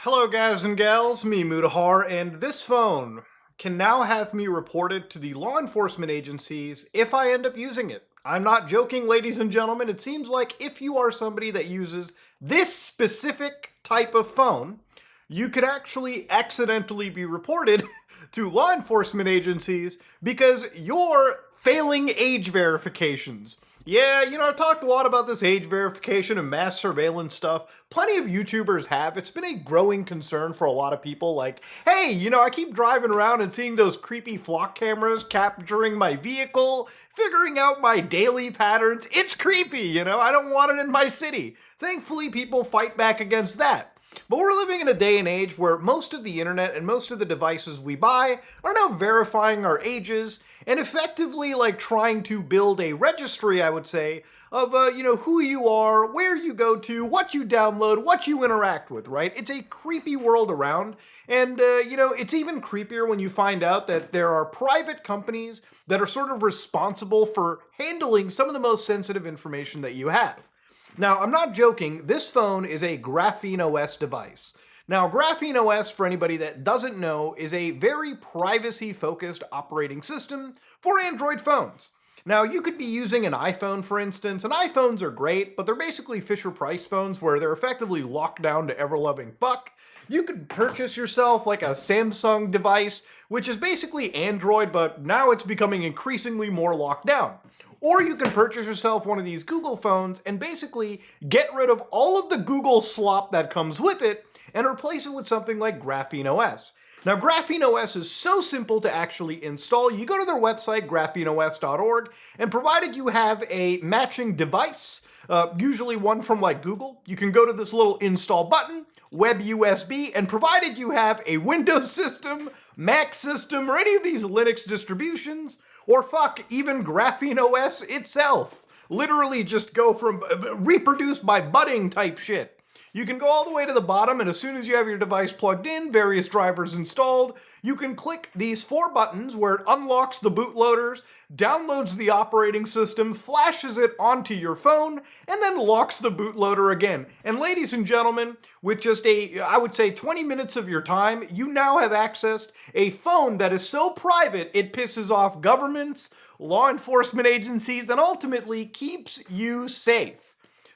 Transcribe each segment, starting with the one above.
Hello guys and gals, me Mudahar, and this phone can now have me reported to the law enforcement agencies if I end up using it. I'm not joking, ladies and gentlemen. It seems like if you are somebody that uses this specific type of phone, you could actually accidentally be reported to law enforcement agencies because you're failing age verifications. Yeah, I've talked a lot about this age verification and mass surveillance stuff. Plenty of YouTubers have. It's been a growing concern for a lot of people. Like, hey, I keep driving around and seeing those creepy flock cameras capturing my vehicle, figuring out my daily patterns. It's creepy, I don't want it in my city. Thankfully, people fight back against that. But we're living in a day and age where most of the internet and most of the devices we buy are now verifying our ages and effectively trying to build a registry, I would say, of who you are, where you go to, what you download, what you interact with, right? It's a creepy world around, and it's even creepier when you find out that there are private companies that are sort of responsible for handling some of the most sensitive information that you have. Now, I'm not joking, this phone is a GrapheneOS device. Now, GrapheneOS, for anybody that doesn't know, is a very privacy-focused operating system for Android phones. Now, you could be using an iPhone, for instance, and iPhones are great, but they're basically Fisher-Price phones where they're effectively locked down to ever-loving buck. You could purchase yourself a Samsung device, which is basically Android, but now it's becoming increasingly more locked down. Or you can purchase yourself one of these Google phones and basically get rid of all of the Google slop that comes with it and replace it with something like GrapheneOS. Now, GrapheneOS is so simple to actually install. You go to their website, grapheneos.org, and provided you have a matching device, usually one from Google, you can go to this little install button, web USB, and provided you have a Windows system, Mac system, or any of these Linux distributions, or even GrapheneOS itself. Literally just go from reproduce by budding type shit. You can go all the way to the bottom, and as soon as you have your device plugged in, various drivers installed, you can click these 4 buttons where it unlocks the bootloaders, downloads the operating system, flashes it onto your phone, and then locks the bootloader again. And ladies and gentlemen, with just I would say 20 minutes of your time, you now have accessed a phone that is so private it pisses off governments, law enforcement agencies, and ultimately keeps you safe.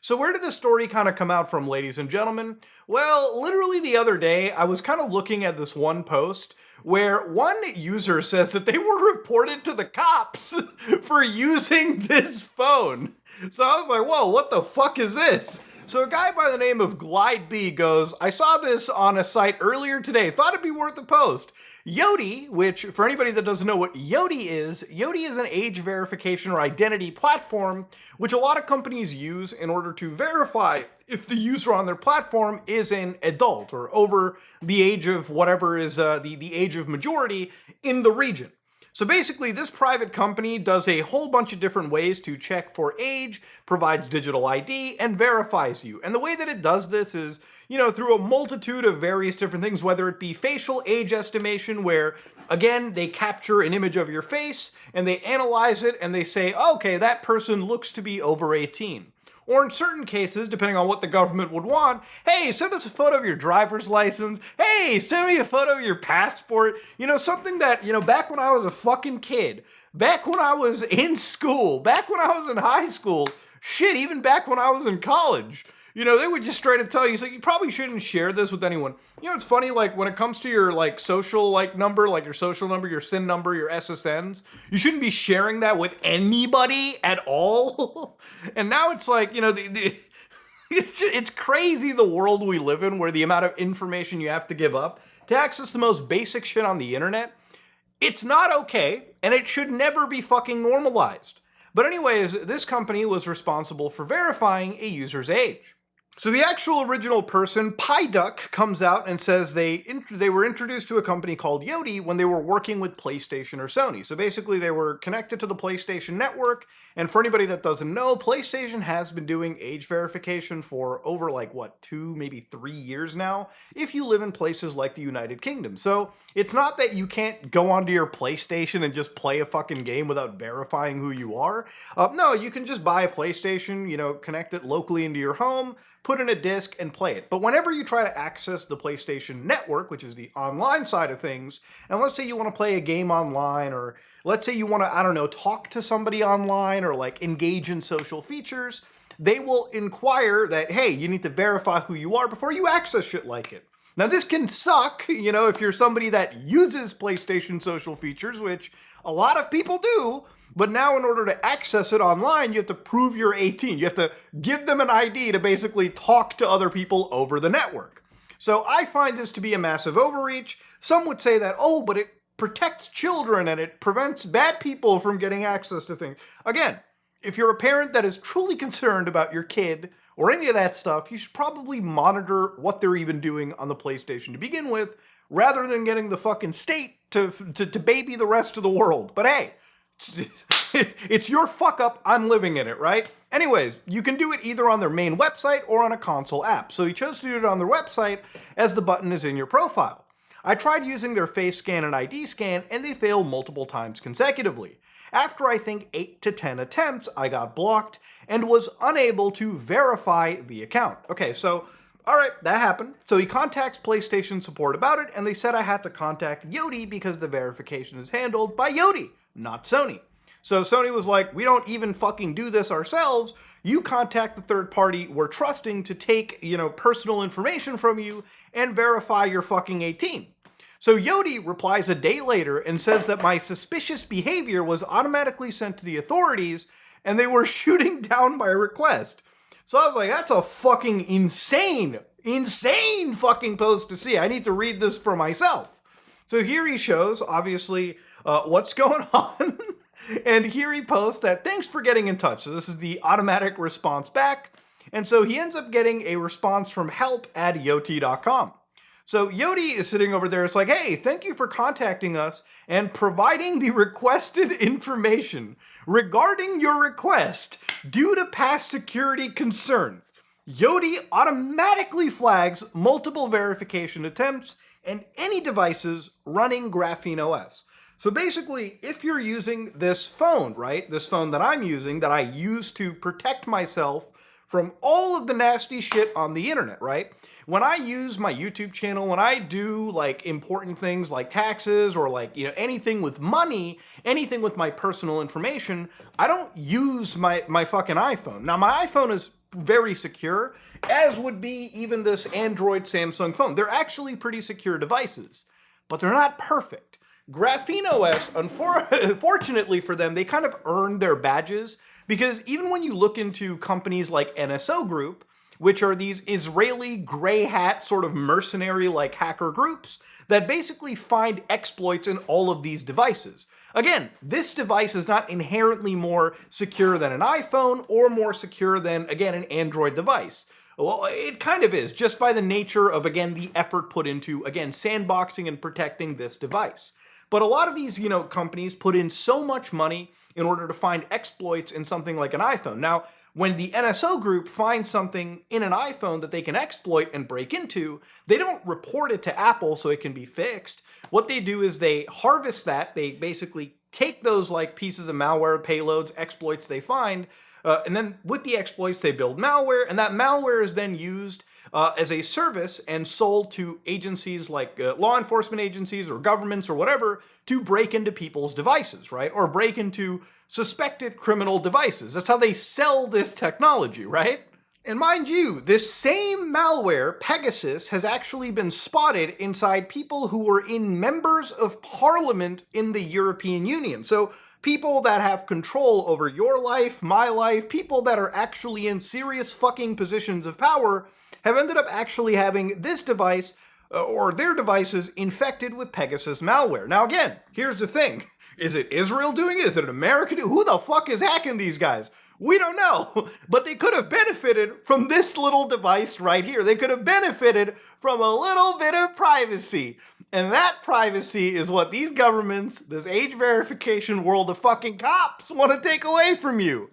So where did this story kind of come out from, ladies and gentlemen? Well, literally the other day, I was kind of looking at this one post where one user says that they were reported to the cops for using this phone. So I was like, whoa, what the fuck is this? So a guy by the name of GlideB goes, I saw this on a site earlier today, thought it'd be worth a post. Yoti, which for anybody that doesn't know what Yoti is an age verification or identity platform, which a lot of companies use in order to verify if the user on their platform is an adult or over the age of whatever is the age of majority in the region. So basically, this private company does a whole bunch of different ways to check for age, provides digital ID, and verifies you. And the way that it does this is, through a multitude of various different things, whether it be facial age estimation, where, again, they capture an image of your face, and they analyze it, and they say, okay, that person looks to be over 18. Or in certain cases, depending on what the government would want, hey, send us a photo of your driver's license. Hey, send me a photo of your passport. Something that, back when I was a fucking kid, back when I was in school, back when I was in high school, shit, even back when I was in college, they would just straight up tell you, so you probably shouldn't share this with anyone. It's funny, when it comes to your, social, number, your social number, your SIN number, your SSNs, you shouldn't be sharing that with anybody at all. And now it's it's crazy the world we live in, where the amount of information you have to give up to access the most basic shit on the internet. It's not okay, and it should never be fucking normalized. But anyways, this company was responsible for verifying a user's age. So the actual original person, PyDuck, comes out and says they were introduced to a company called Yoti when they were working with PlayStation or Sony. So basically they were connected to the PlayStation network, and for anybody that doesn't know, PlayStation has been doing age verification for over 2, maybe 3 years now, if you live in places like the United Kingdom. So it's not that you can't go onto your PlayStation and just play a fucking game without verifying who you are. No, you can just buy a PlayStation, connect it locally into your home, put in a disc, and play it. But whenever you try to access the PlayStation Network, which is the online side of things, and let's say you want to play a game online, or let's say you want to, I don't know, talk to somebody online, or like engage in social features, they will inquire that, hey, you need to verify who you are before you access shit like it. Now, this can suck, you know, if you're somebody that uses PlayStation social features, which a lot of people do, but now in order to access it online, you have to prove you're 18. You have to give them an ID to basically talk to other people over the network. So I find this to be a massive overreach. Some would say that, oh, but it protects children and it prevents bad people from getting access to things. Again, if you're a parent that is truly concerned about your kid or any of that stuff, you should probably monitor what they're even doing on the PlayStation to begin with, rather than getting the fucking state to baby the rest of the world. But hey, it's your fuck up, I'm living in it, right? Anyways, you can do it either on their main website or on a console app. So he chose to do it on their website as the button is in your profile. I tried using their face scan and ID scan, and they failed multiple times consecutively. After I think 8 to 10 attempts, I got blocked and was unable to verify the account. Okay, so, alright, that happened. So he contacts PlayStation support about it, and they said I had to contact Yoti because the verification is handled by Yoti, not Sony. So Sony was like, we don't even fucking do this ourselves. You contact the third party we're trusting to take, you know, personal information from you and verify you're fucking 18. So Yoti replies a day later and says that my suspicious behavior was automatically sent to the authorities and they were shooting down my request. So I was like, that's a fucking insane fucking post to see. I need to read this for myself. So here he shows, obviously, what's going on. And here he posts that, thanks for getting in touch. So this is the automatic response back. And so he ends up getting a response from help@yoti.com. So Yoti is sitting over there. It's like, hey, thank you for contacting us and providing the requested information regarding your request. Due to past security concerns, Yoti automatically flags multiple verification attempts and any devices running GrapheneOS. So basically, if you're using this phone, right, this phone that I'm using, that I use to protect myself from all of the nasty shit on the internet, right? When I use my YouTube channel, when I do like important things like taxes or like, you know, anything with money, anything with my personal information, I don't use my fucking iPhone. Now, my iPhone is very secure, as would be even this Android Samsung phone. They're actually pretty secure devices, but they're not perfect. GrapheneOS, unfortunately for them, they kind of earned their badges, because even when you look into companies like NSO Group, which are these Israeli gray hat sort of mercenary like hacker groups that basically find exploits in all of these devices. Again, this device is not inherently more secure than an iPhone or more secure than, again, an Android device. Well, it kind of is, just by the nature of, again, the effort put into, again, sandboxing and protecting this device. But a lot of these, you know, companies put in so much money in order to find exploits in something like an iPhone. Now, when the NSO group finds something in an iPhone that they can exploit and break into, they don't report it to Apple so it can be fixed. What they do is they harvest that. They basically take those like pieces of malware, payloads, exploits they find, and then with the exploits they build malware, and that malware is then used as a service and sold to agencies like law enforcement agencies or governments or whatever to break into people's devices, right? Or break into suspected criminal devices. That's how they sell this technology, right? And mind you, this same malware, Pegasus, has actually been spotted inside people who were in members of parliament in the European Union. So people that have control over your life, my life, people that are actually in serious fucking positions of power have ended up actually having this device or their devices infected with Pegasus malware. Now again, here's the thing. Is it Israel doing it? Is it America doing it? Who the fuck is hacking these guys? We don't know, but they could have benefited from this little device right here. They could have benefited from a little bit of privacy. And that privacy is what these governments, this age verification world of fucking cops want to take away from you.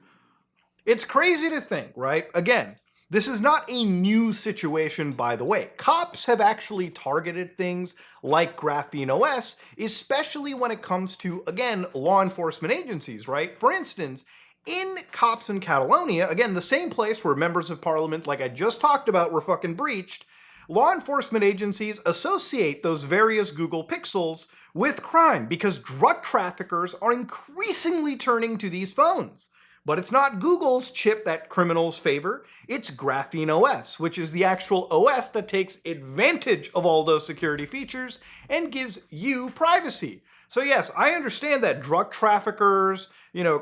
It's crazy to think, right? Again, this is not a new situation, by the way. Cops have actually targeted things like GrapheneOS, especially when it comes to, again, law enforcement agencies, right? For instance, In cops in Catalonia, again, the same place where members of parliament, like I just talked about, were fucking breached, law enforcement agencies associate those various Google Pixels with crime because drug traffickers are increasingly turning to these phones. But it's not Google's chip that criminals favor, it's GrapheneOS, which is the actual OS that takes advantage of all those security features and gives you privacy. So yes, I understand that drug traffickers,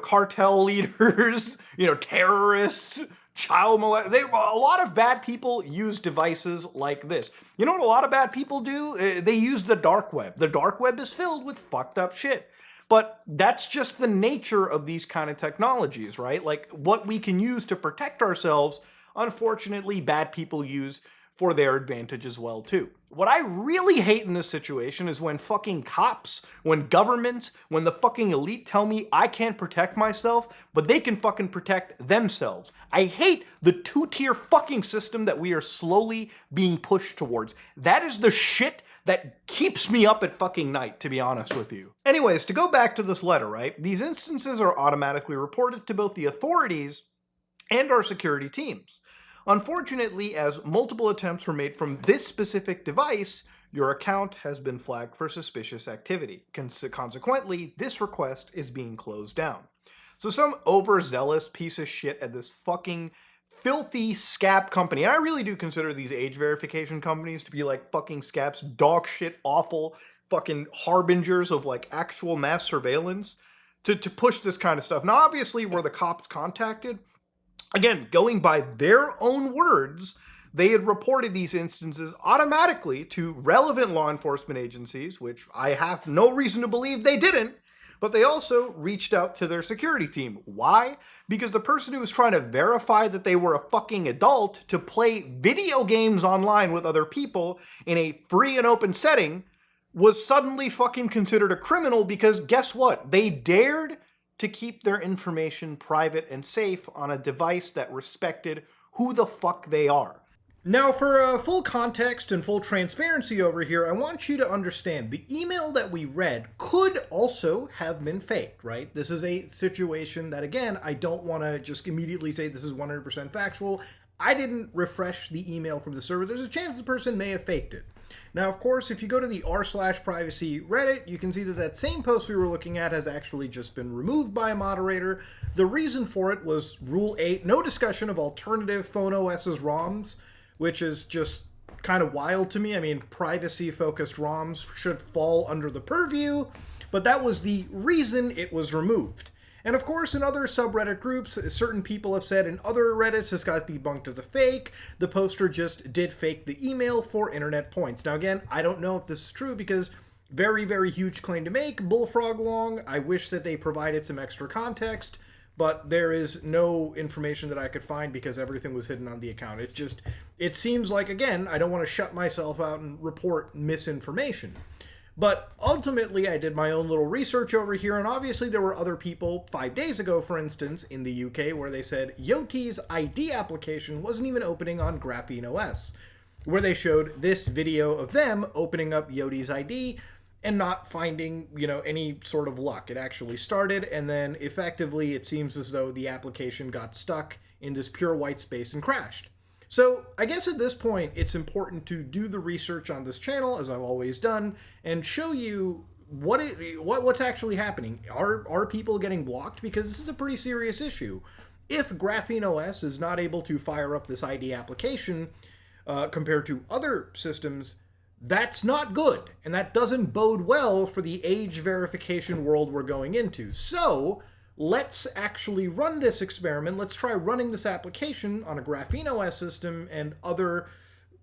cartel leaders, terrorists, child molesters, a lot of bad people use devices like this. You know what a lot of bad people do? They use the dark web. The dark web is filled with fucked up shit. But that's just the nature of these kind of technologies, right? Like what we can use to protect ourselves, unfortunately, bad people use for their advantage as well, too. What I really hate in this situation is when fucking cops, when governments, when the fucking elite tell me I can't protect myself, but they can fucking protect themselves. I hate the two-tier fucking system that we are slowly being pushed towards. That is the shit that keeps me up at fucking night, to be honest with you. Anyways, to go back to this letter, right? These instances are automatically reported to both the authorities and our security teams. Unfortunately, as multiple attempts were made from this specific device, your account has been flagged for suspicious activity. Consequently, this request is being closed down. So some overzealous piece of shit at this fucking filthy scab company, and I really do consider these age verification companies to be like fucking scabs, dog shit, awful fucking harbingers of like actual mass surveillance to push this kind of stuff. Now, obviously, were the cops contacted? Again, going by their own words, they had reported these instances automatically to relevant law enforcement agencies, which I have no reason to believe they didn't, but they also reached out to their security team. Why? Because the person who was trying to verify that they were a fucking adult to play video games online with other people in a free and open setting was suddenly fucking considered a criminal because guess what? They dared to keep their information private and safe on a device that respected who the fuck they are. Now, for full context and full transparency over here, I want you to understand the email that we read could also have been faked, right? This is a situation that, again, I don't want to just immediately say this is 100% factual. I didn't refresh the email from the server. There's a chance the person may have faked it. Now, of course, if you go to the r/privacy Reddit, you can see that that same post we were looking at has actually just been removed by a moderator. The reason for it was Rule 8, no discussion of alternative phone OS's ROMs, which is just kind of wild to me. I mean, privacy-focused ROMs should fall under the purview, but that was the reason it was removed. And of course, in other subreddit groups, certain people have said in other Reddits this got debunked as a fake. The poster just did fake the email for internet points. Now again, I don't know if this is true because very, very huge claim to make, bullfrog long. I wish that they provided some extra context, but there is no information that I could find because everything was hidden on the account. It seems like, again, I don't want to shut myself out and report misinformation. But ultimately, I did my own little research over here, and obviously there were other people, 5 days ago, for instance, in the UK, where they said Yoti's ID application wasn't even opening on GrapheneOS, where they showed this video of them opening up Yoti's ID and not finding, any sort of luck. It actually started, and then effectively it seems as though the application got stuck in this pure white space and crashed. So I guess at this point, it's important to do the research on this channel, as I've always done, and show you what's actually happening. Are people getting blocked? Because this is a pretty serious issue. If GrapheneOS is not able to fire up this ID application compared to other systems, that's not good, and that doesn't bode well for the age verification world we're going into. So let's actually run this experiment. Let's try running this application on a GrapheneOS system and other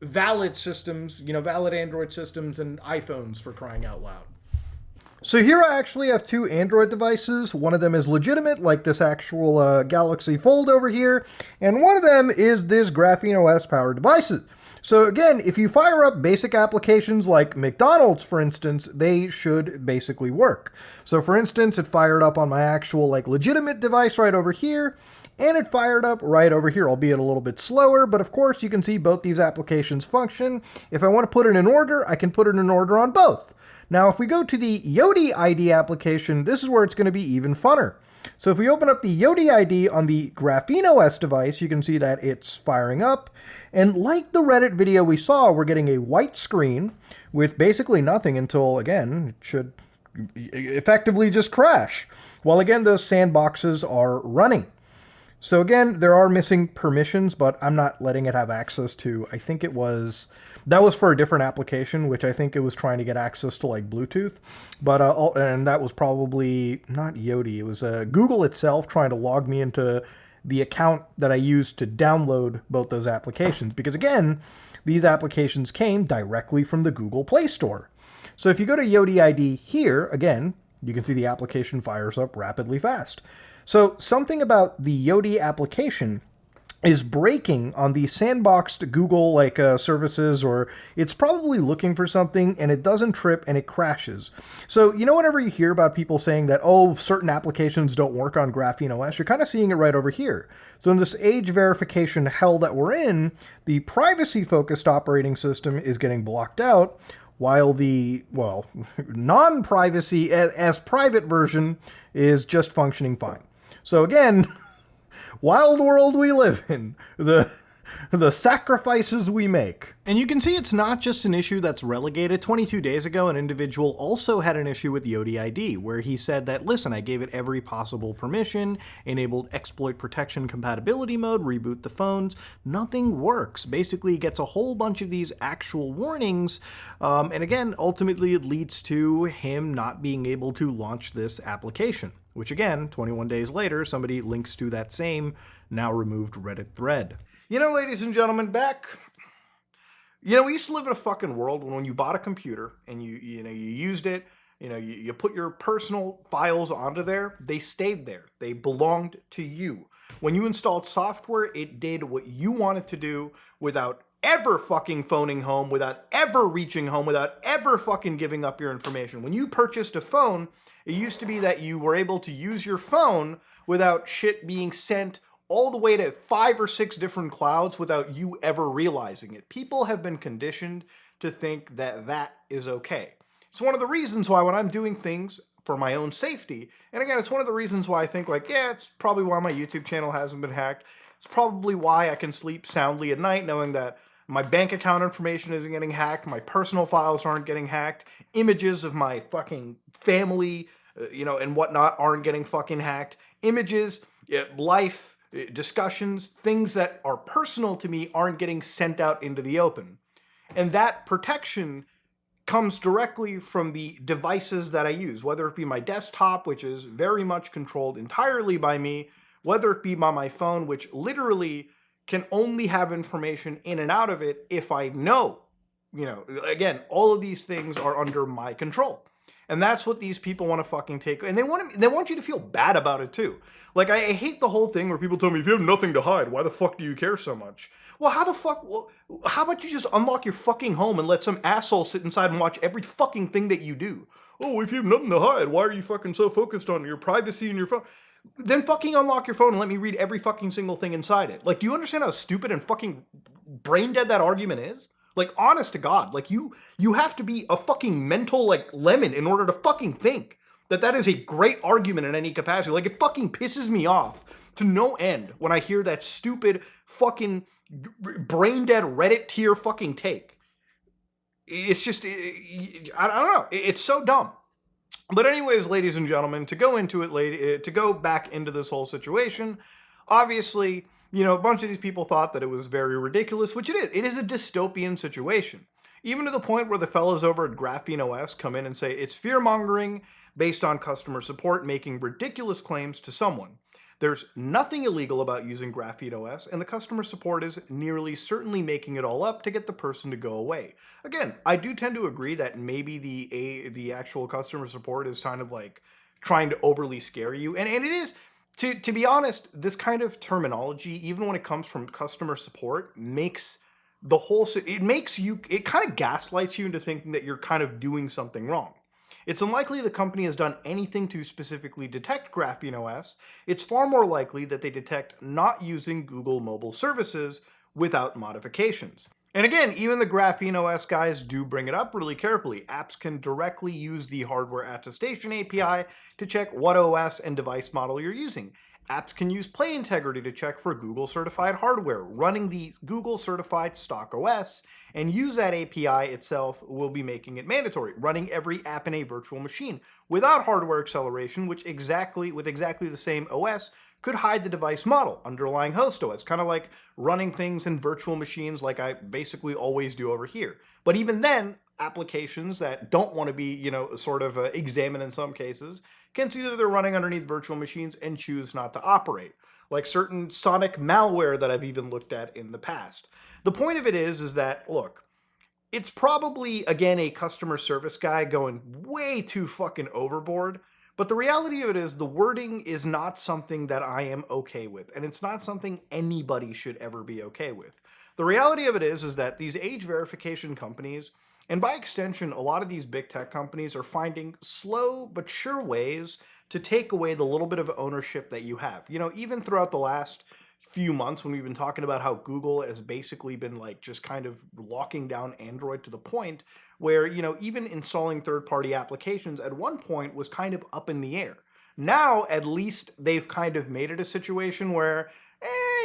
valid systems, valid Android systems and iPhones, for crying out loud. So here I actually have two Android devices. One of them is legitimate, like this actual Galaxy Fold over here, and one of them is this GrapheneOS powered devices. So again, if you fire up basic applications like McDonald's, for instance, they should basically work. So for instance, it fired up on my actual legitimate device right over here, and it fired up right over here, albeit a little bit slower, but of course you can see both these applications function. If I want to put it in order, I can put it in order on both. Now if we go to the Yoti ID application, this is where it's going to be even funner. So if we open up the Yoti ID on the GrapheneOS device, you can see that it's firing up. And like the Reddit video we saw, we're getting a white screen with basically nothing until, again, it should effectively just crash. While again, those sandboxes are running. So again, there are missing permissions, but I'm not letting it have access to, I think that was for a different application, which I think it was trying to get access to like Bluetooth. But, and that was probably not Yoti, it was Google itself trying to log me into the account that I used to download both those applications. Because again, these applications came directly from the Google Play Store. So if you go to Yoti ID here, again, you can see the application fires up rapidly fast. So something about the Yoti application is breaking on the sandboxed Google services, or it's probably looking for something and it doesn't trip and it crashes. So whenever you hear about people saying that, oh, certain applications don't work on GrapheneOS, you're kind of seeing it right over here. So in this age verification hell that we're in, the privacy focused operating system is getting blocked out, while the, well, non-privacy as private version is just functioning fine. So again, wild world we live in, the sacrifices we make. And you can see it's not just an issue that's relegated. 22 days ago, an individual also had an issue with Yoti ID, where he said that, listen, I gave it every possible permission, enabled exploit protection compatibility mode, reboot the phones, nothing works. Basically, it gets a whole bunch of these actual warnings, and again, ultimately it leads to him not being able to launch this application. Which again, 21 days later, somebody links to that same now removed Reddit thread. Ladies and gentlemen, we used to live in a fucking world when you bought a computer and you used it, you put your personal files onto there, they stayed there. They belonged to you. When you installed software, it did what you wanted to do without ever fucking phoning home, without ever reaching home, without ever fucking giving up your information. When you purchased a phone, it used to be that you were able to use your phone without shit being sent all the way to 5 or 6 different clouds without you ever realizing it. People have been conditioned to think that that is okay. It's one of the reasons why when I'm doing things for my own safety, and again, it's one of the reasons why I think it's probably why my YouTube channel hasn't been hacked. It's probably why I can sleep soundly at night knowing that my bank account information isn't getting hacked, my personal files aren't getting hacked, images of my fucking family, and whatnot aren't getting fucking hacked. Images, life, discussions, things that are personal to me aren't getting sent out into the open. And that protection comes directly from the devices that I use, whether it be my desktop, which is very much controlled entirely by me, whether it be by my phone, which literally can only have information in and out of it if I know. Again, all of these things are under my control. And that's what these people want to fucking take. And they want you to feel bad about it too. Like, I hate the whole thing where people tell me, if you have nothing to hide, why the fuck do you care so much? Well, how about you just unlock your fucking home and let some asshole sit inside and watch every fucking thing that you do? Oh, if you have nothing to hide, why are you fucking so focused on your privacy and your phone? Then fucking unlock your phone and let me read every fucking single thing inside it. Like, do you understand how stupid and fucking brain dead that argument is? Like, honest to God, like, you have to be a fucking mental, lemon in order to fucking think that is a great argument in any capacity. Like, it fucking pisses me off to no end when I hear that stupid fucking brain-dead Reddit tier fucking take. It's just, I don't know. It's so dumb. But anyways, ladies and gentlemen, to go back into this whole situation, obviously, a bunch of these people thought that it was very ridiculous, which it is. It is a dystopian situation. Even to the point where the fellas over at GrapheneOS come in and say it's fear-mongering based on customer support making ridiculous claims to someone. There's nothing illegal about using GrapheneOS, and the customer support is nearly certainly making it all up to get the person to go away. Again, I do tend to agree that maybe the actual customer support is kind of like trying to overly scare you, and it is. To be honest, this kind of terminology, even when it comes from customer support, makes it kind of gaslights you into thinking that you're kind of doing something wrong. It's unlikely the company has done anything to specifically detect GrapheneOS. It's far more likely that they detect not using Google mobile services without modifications. And again, even the GrapheneOS guys do bring it up really carefully. Apps can directly use the hardware attestation API to check what OS and device model you're using. Apps can use Play Integrity to check for Google certified hardware running the Google certified stock OS, and use that API itself will be making it mandatory, running every app in a virtual machine without hardware acceleration, with exactly the same OS could hide the device model, underlying host OS, kind of like running things in virtual machines like I basically always do over here. But even then, applications that don't want to be, sort of examined in some cases can see that they're running underneath virtual machines and choose not to operate, like certain Sonic malware that I've even looked at in the past. The point of it is that, look, it's probably, again, a customer service guy going way too fucking overboard. But the reality of it is, the wording is not something that I am okay with, and it's not something anybody should ever be okay with. The reality of it is that these age verification companies, and by extension, a lot of these big tech companies, are finding slow but sure ways to take away the little bit of ownership that you have. Even throughout the last few months when we've been talking about how Google has basically been like just kind of locking down Android to the point where, even installing third-party applications at one point was kind of up in the air. Now, at least they've kind of made it a situation where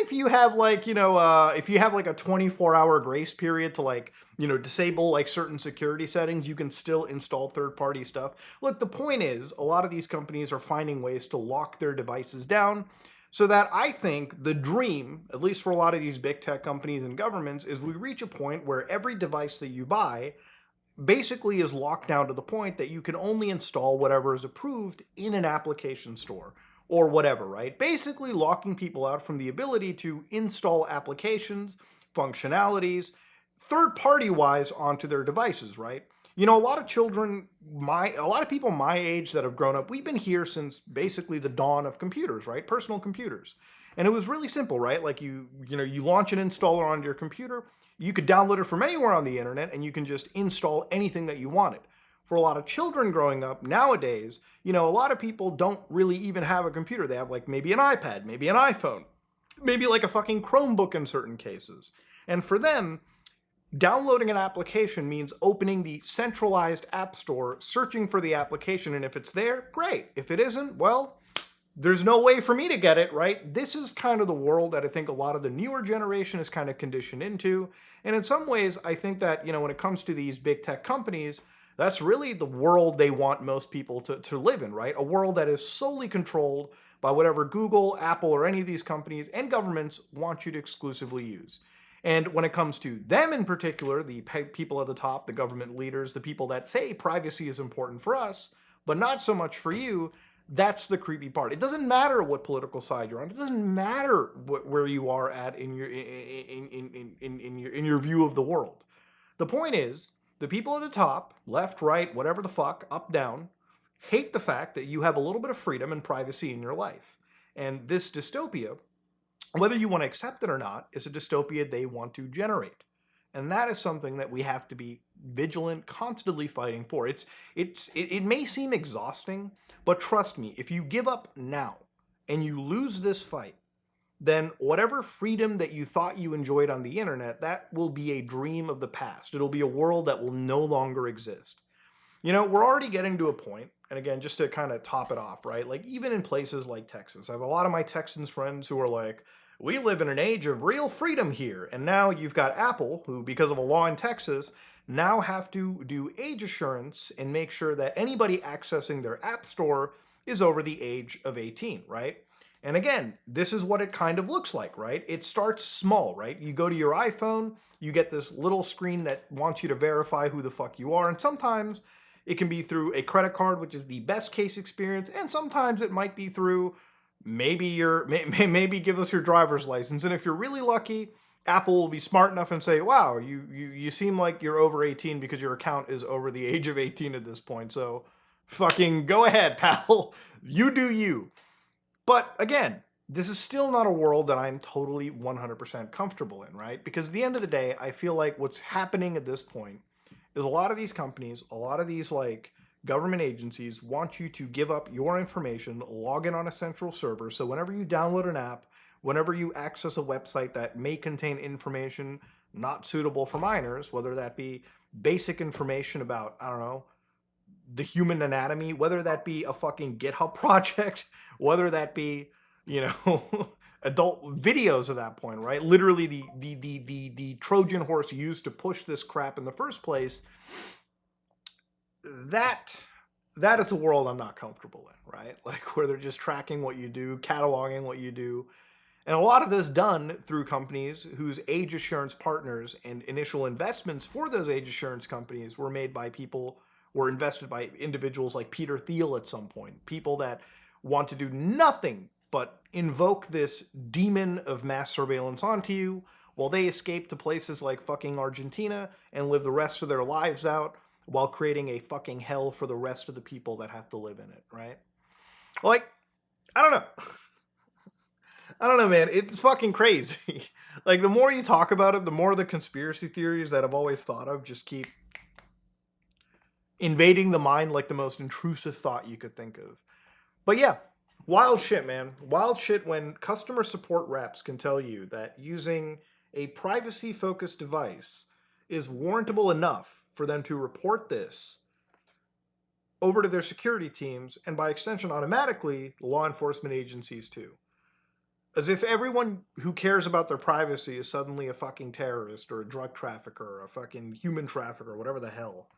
if you have like, if you have like a 24-hour grace period to like, disable like certain security settings, you can still install third-party stuff. Look, the point is, a lot of these companies are finding ways to lock their devices down, so that I think the dream, at least for a lot of these big tech companies and governments, is we reach a point where every device that you buy basically is locked down to the point that you can only install whatever is approved in an application store or whatever, right? Basically locking people out from the ability to install applications, functionalities, third party wise onto their devices, right? A lot of children, a lot of people my age that have grown up, we've been here since basically the dawn of computers, right? Personal computers. And it was really simple, right? Like you launch an installer onto your computer, you could download it from anywhere on the internet, and you can just install anything that you wanted. For a lot of children growing up nowadays, a lot of people don't really even have a computer. They have like maybe an iPad, maybe an iPhone, maybe like a fucking Chromebook in certain cases. And for them, downloading an application means opening the centralized app store, searching for the application, and if it's there, great. If it isn't, well, there's no way for me to get it, right? This is kind of the world that I think a lot of the newer generation is kind of conditioned into. And in some ways, I think that, when it comes to these big tech companies, that's really the world they want most people to live in, right? A world that is solely controlled by whatever Google, Apple, or any of these companies and governments want you to exclusively use. And when it comes to them in particular, the people at the top, the government leaders, the people that say privacy is important for us, but not so much for you, that's the creepy part. It doesn't matter what political side you're on. It doesn't matter where you are at in your view of the world. The point is, the people at the top, left, right, whatever the fuck, up, down, hate the fact that you have a little bit of freedom and privacy in your life. And this dystopia, whether you want to accept it or not, is a dystopia they want to generate. And that is something that we have to be vigilant, constantly fighting for. It may seem exhausting, but trust me, if you give up now and you lose this fight, then whatever freedom that you thought you enjoyed on the internet, that will be a dream of the past. It'll be a world that will no longer exist. We're already getting to a point, and again, just to kind of top it off, right? Like, even in places like Texas, I have a lot of my Texans friends who are like, we live in an age of real freedom here. And now you've got Apple, who, because of a law in Texas, now have to do age assurance and make sure that anybody accessing their app store is over the age of 18, right? And again, this is what it kind of looks like, right? It starts small, right? You go to your iPhone, you get this little screen that wants you to verify who the fuck you are. And sometimes it can be through a credit card, which is the best case experience. And sometimes it might be through maybe give us your driver's license. And if you're really lucky, Apple will be smart enough and say, wow, you seem like you're over 18 because your account is over the age of 18 at this point. So fucking go ahead, pal. You do you. But again, this is still not a world that I'm totally 100% comfortable in, right? Because at the end of the day, I feel like what's happening at this point is a lot of these companies, a lot of these like government agencies want you to give up your information, log in on a central server. So whenever you download an app, whenever you access a website that may contain information not suitable for minors, whether that be basic information about, I don't know, the human anatomy, whether that be a fucking GitHub project, whether that be, you know, adult videos at that point, right? Literally the Trojan horse used to push this crap in the first place. That is a world I'm not comfortable in, right? Like where they're just tracking what you do, cataloging what you do. And a lot of this done through companies whose age assurance partners and initial investments for those age assurance companies were made by people, were invested by individuals like Peter Thiel at some point. People that want to do nothing but invoke this demon of mass surveillance onto you while they escape to places like fucking Argentina and live the rest of their lives out while creating a fucking hell for the rest of the people that have to live in it, right? Like, I don't know. I don't know, man. It's fucking crazy. Like, the more you talk about it, the more the conspiracy theories that I've always thought of just keep invading the mind like the most intrusive thought you could think of. But yeah, wild shit, man. Wild shit when customer support reps can tell you that using a privacy-focused device is warrantable enough for them to report this over to their security teams and by extension automatically law enforcement agencies too. As if everyone who cares about their privacy is suddenly a fucking terrorist or a drug trafficker or a fucking human trafficker, whatever the hell.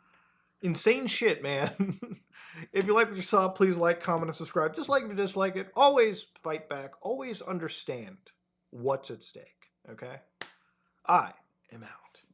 Insane shit, man. If you like what you saw, please like, comment, and subscribe. Dislike if you dislike it. Always fight back. Always understand what's at stake. Okay? I am out.